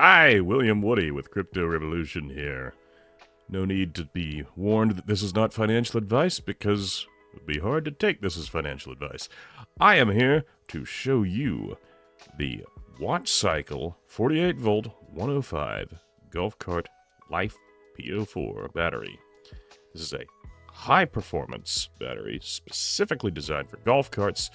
Hi, William Woody with Crypto Revolution here. No need to be warned that this is not financial advice because it would be hard to take this as financial advice. I am here to show you the WattCycle 48 volt 105 golf cart Life PO4 battery. This is a high performance battery specifically designed for golf carts,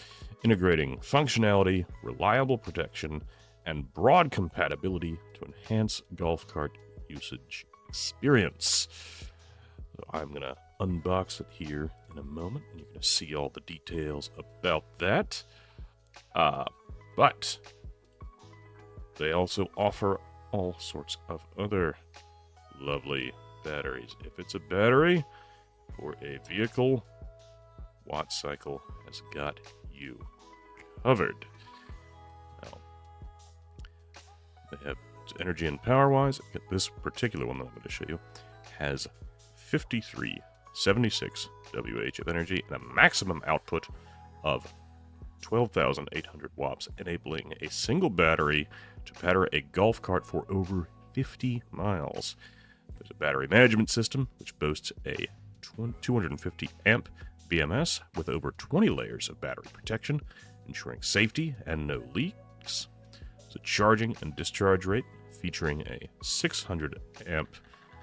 integrating functionality, reliable protection, and broad compatibility to enhance golf cart usage experience. So I'm going to unbox it here in a moment, and you're going to see all the details about that. But they also offer all sorts of other lovely batteries. If it's a battery for a vehicle, WattCycle has got you covered. Now, they have energy and power-wise. This particular one that I'm going to show you has 5376 WH of energy and a maximum output of 12,800 watts, enabling a single battery to power a golf cart for over 50 miles. There's a battery management system which boasts a 250 amp BMS with over 20 layers of battery protection, ensuring safety and no leaks. There's a charging and discharge rate featuring a 600 amp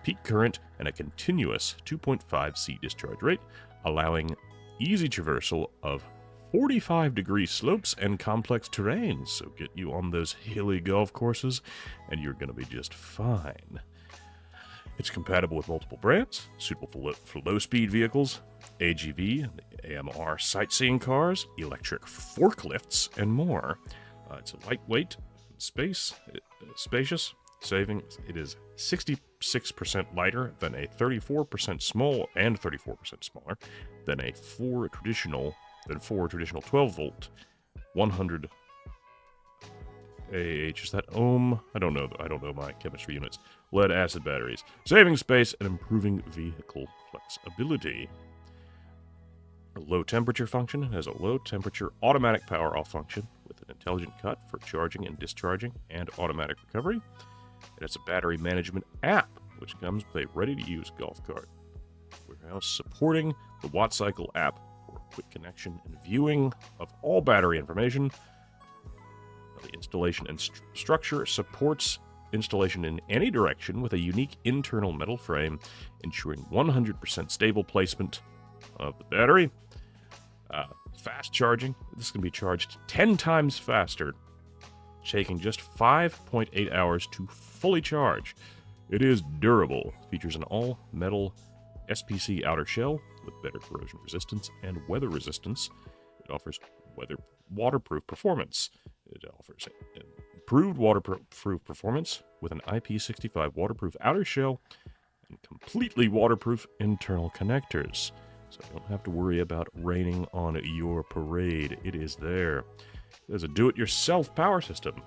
peak current and a continuous 2.5C discharge rate, allowing easy traversal of 45-degree slopes and complex terrains. So get you on those hilly golf courses and you're going to be just fine. It's compatible with multiple brands, suitable for low-speed vehicles, AGV and AMR sightseeing cars, electric forklifts, and more. It's a lightweight, spacious, saving. It is 66% lighter than a 34% small and 34% smaller than four traditional 12-volt 100 AH. Is that ohm? I don't know my chemistry units. Lead acid batteries, saving space and improving vehicle flexibility. A low temperature function has a low temperature automatic power off function with an intelligent cut for charging and discharging and automatic recovery. It has a battery management app which comes with a ready to use golf cart. We're now supporting the WattCycle app for quick connection and viewing of all battery information. The installation and structure supports installation in any direction with a unique internal metal frame, ensuring 100% stable placement of the battery. Fast charging. This can be charged 10 times faster, taking just 5.8 hours to fully charge. It is durable. Features an all-metal SPC outer shell with better corrosion resistance and weather resistance. It offers waterproof performance. It offers improved waterproof performance with an IP65 waterproof outer shell and completely waterproof internal connectors. So you don't have to worry about raining on your parade. It is there. There's a do-it-yourself power system,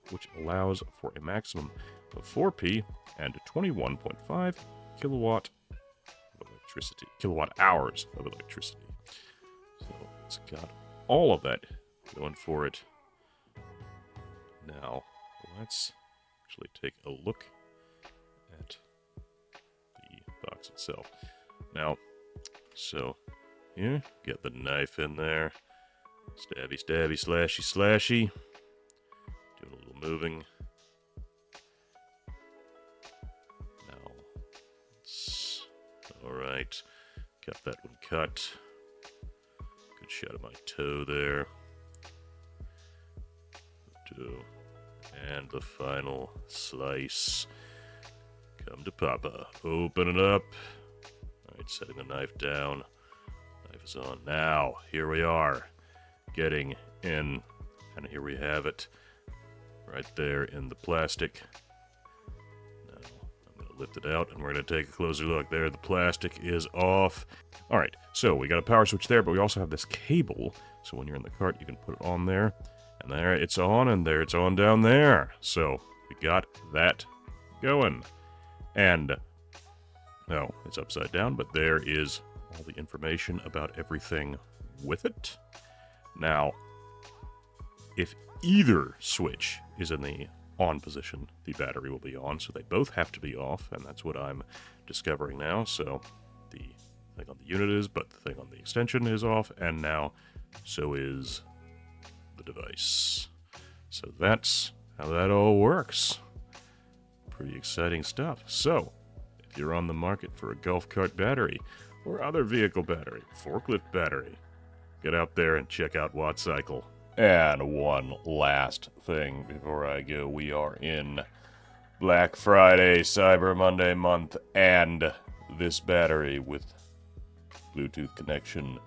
which allows for a maximum of 4P and 21.5 kilowatt hours of electricity. So it's got all of that going for it. Now, let's actually take a look at the box itself. Now, so here, get the knife in there. Stabby, stabby, slashy, slashy. Doing a little moving. Now, alright. Got that one cut. Good shot of my toe there. And the final slice. Come to Papa. Open it up. Alright, setting the knife down. Knife is on. Now, here we are. Getting in. And here we have it. Right there in the plastic. Now, I'm going to lift it out and we're going to take a closer look. There, the plastic is off. Alright, so we got a power switch there, but we also have this cable. So when you're in the cart, you can put it on there. And there it's on, and there it's on down there. So we got that going. And, no, it's upside down, but there is all the information about everything with it. Now, if either switch is in the on position, the battery will be on. So they both have to be off, and that's what I'm discovering now. So the thing on the unit is, but the thing on the extension is off, and now so is the device. So that's how that all works. Pretty exciting stuff. So, if you're on the market for a golf cart battery, or other vehicle battery, forklift battery, get out there and check out WattCycle. And one last thing before I go. We are in Black Friday, Cyber Monday month, and this battery with Bluetooth connection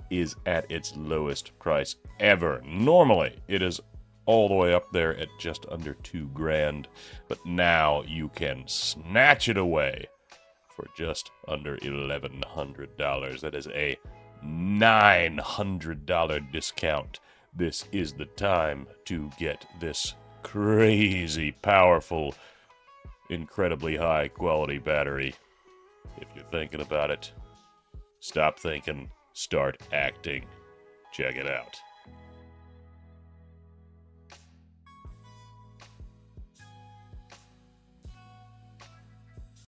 is at its lowest price ever. Normally, it is all the way up there at just under $2,000, but now you can snatch it away for just under $1,100. That is a $900 discount. This is the time to get this crazy, powerful, incredibly high quality battery. If you're thinking about it, stop thinking, start acting. Check it out.